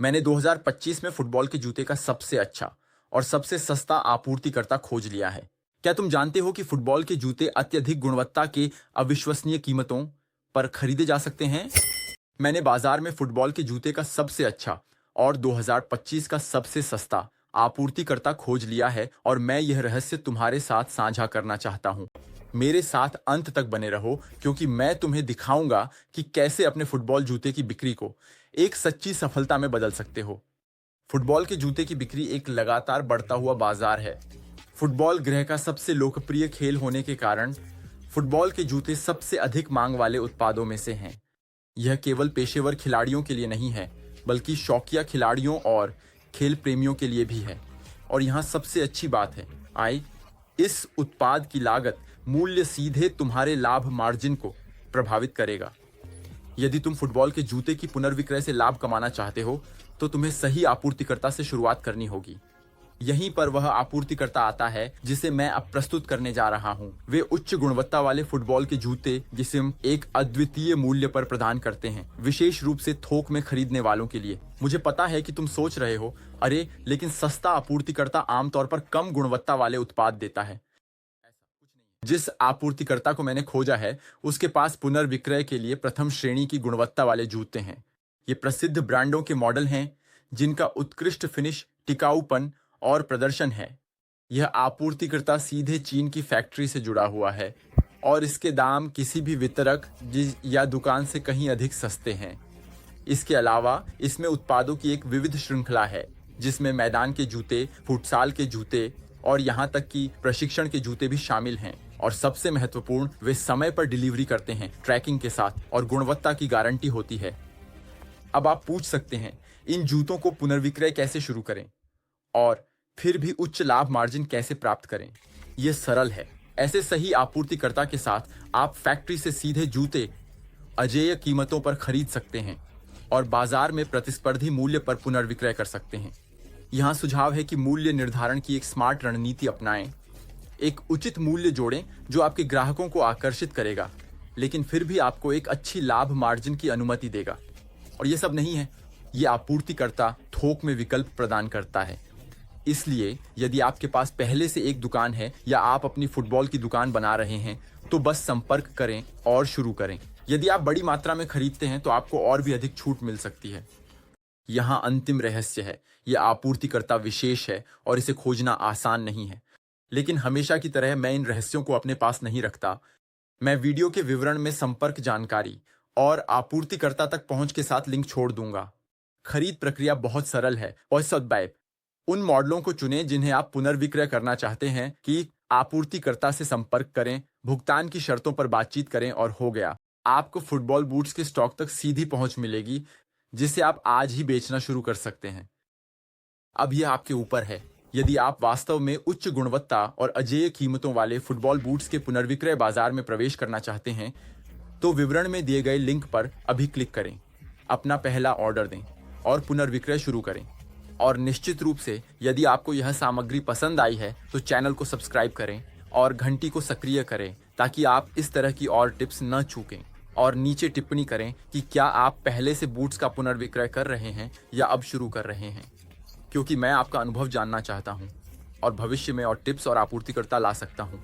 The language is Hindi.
मैंने 2025 में फुटबॉल के जूते का सबसे अच्छा और सबसे सस्ता आपूर्तिकर्ता खोज लिया है। क्या तुम जानते हो कि फुटबॉल के जूते अत्यधिक गुणवत्ता के अविश्वसनीय कीमतों पर खरीदे जा सकते हैं? मैंने बाजार में फुटबॉल के जूते का सबसे अच्छा और 2025 का सबसे सस्ता आपूर्तिकर्ता खोज लिया है और मैं यह रहस्य तुम्हारे साथ साझा करना चाहता हूँ। मेरे साथ अंत तक बने रहो क्योंकि मैं तुम्हें दिखाऊंगा कि कैसे अपने फुटबॉल जूते की बिक्री को एक सच्ची सफलता में बदल सकते हो। फुटबॉल के जूते की बिक्री एक लगातार बढ़ता हुआ बाजार है। फुटबॉल ग्रह का सबसे लोकप्रिय खेल होने के कारण फुटबॉल के जूते सबसे अधिक मांग वाले उत्पादों में से हैं। यह केवल पेशेवर खिलाड़ियों के लिए नहीं है, बल्कि शौकिया खिलाड़ियों और खेल प्रेमियों के लिए भी है। और यहाँ सबसे अच्छी बात है, इस उत्पाद की लागत मूल्य सीधे तुम्हारे लाभ मार्जिन को प्रभावित करेगा। यदि तुम फुटबॉल के जूते की पुनर्विक्रय से लाभ कमाना चाहते हो, तो तुम्हें सही आपूर्तिकर्ता से शुरुआत करनी होगी। यहीं पर वह आपूर्तिकर्ता आता है जिसे मैं अब प्रस्तुत करने जा रहा हूं। वे उच्च गुणवत्ता वाले फुटबॉल के जूते जिसे हम एक अद्वितीय मूल्य पर प्रदान करते हैं, विशेष रूप से थोक में खरीदने वालों के लिए। मुझे पता है कि तुम सोच रहे हो, अरे लेकिन सस्ता आपूर्तिकर्ता आमतौर पर कम गुणवत्ता वाले उत्पाद देता है। जिस आपूर्तिकर्ता को मैंने खोजा है, उसके पास पुनर्विक्रय के लिए प्रथम श्रेणी की गुणवत्ता वाले जूते हैं। ये प्रसिद्ध ब्रांडों के मॉडल हैं जिनका उत्कृष्ट फिनिश, टिकाऊपन और प्रदर्शन है। यह आपूर्तिकर्ता सीधे चीन की फैक्ट्री से जुड़ा हुआ है और इसके दाम किसी भी वितरक या दुकान से कहीं अधिक सस्ते हैं। इसके अलावा इसमें उत्पादों की एक विविध श्रृंखला है जिसमें मैदान के जूते, फुटसाल के जूते और यहाँ तक कि प्रशिक्षण के जूते भी शामिल हैं। और सबसे महत्वपूर्ण, वे समय पर डिलीवरी करते हैं, ट्रैकिंग के साथ, और गुणवत्ता की गारंटी होती है। अब आप पूछ सकते हैं, इन जूतों को पुनर्विक्रय कैसे शुरू करें और फिर भी उच्च लाभ मार्जिन कैसे प्राप्त करें? यह सरल है। ऐसे सही आपूर्तिकर्ता के साथ आप फैक्ट्री से सीधे जूते अजेय कीमतों पर खरीद सकते हैं और बाजार में प्रतिस्पर्धी मूल्य पर पुनर्विक्रय कर सकते हैं। यहाँ सुझाव है कि मूल्य निर्धारण की एक स्मार्ट रणनीति अपनाएं। एक उचित मूल्य जोड़ें जो आपके ग्राहकों को आकर्षित करेगा, लेकिन फिर भी आपको एक अच्छी लाभ मार्जिन की अनुमति देगा। और ये सब नहीं है, ये आपूर्तिकर्ता थोक में विकल्प प्रदान करता है। इसलिए यदि आपके पास पहले से एक दुकान है या आप अपनी फुटबॉल की दुकान बना रहे हैं, तो बस संपर्क करें और शुरू करें। यदि आप बड़ी मात्रा में खरीदते हैं तो आपको और भी अधिक छूट मिल सकती है। यहाँ अंतिम रहस्य है, यह आपूर्तिकर्ता विशेष है और इसे खोजना आसान नहीं है। लेकिन हमेशा की तरह मैं इन रहस्यों को अपने पास नहीं रखता। मैं वीडियो के विवरण में संपर्क जानकारी और आपूर्तिकर्ता तक पहुंच के साथ लिंक छोड़ दूंगा। खरीद प्रक्रिया बहुत सरल है और सद्भाव। उन मॉडलों को चुनें जिन्हें आप पुनर्विक्रय करना चाहते हैं कि आपूर्तिकर्ता से संपर्क करें, भुगतान की शर्तों पर बातचीत करें और हो गया। आपको फुटबॉल बूट्स के स्टॉक तक सीधी पहुंच मिलेगी जिसे आप आज ही बेचना शुरू कर सकते हैं। अब यह आपके ऊपर है। यदि आप वास्तव में उच्च गुणवत्ता और अजेय कीमतों वाले फुटबॉल बूट्स के पुनर्विक्रय बाजार में प्रवेश करना चाहते हैं, तो विवरण में दिए गए लिंक पर अभी क्लिक करें, अपना पहला ऑर्डर दें और पुनर्विक्रय शुरू करें। और निश्चित रूप से यदि आपको यह सामग्री पसंद आई है तो चैनल को सब्सक्राइब करें और घंटी को सक्रिय करें ताकि आप इस तरह की और टिप्स न चूकें। और नीचे टिप्पणी करें कि क्या आप पहले से बूट्स का पुनर्विक्रय कर रहे हैं या अब शुरू कर रहे हैं, क्योंकि मैं आपका अनुभव जानना चाहता हूं और भविष्य में और टिप्स और आपूर्तिकर्ता ला सकता हूं।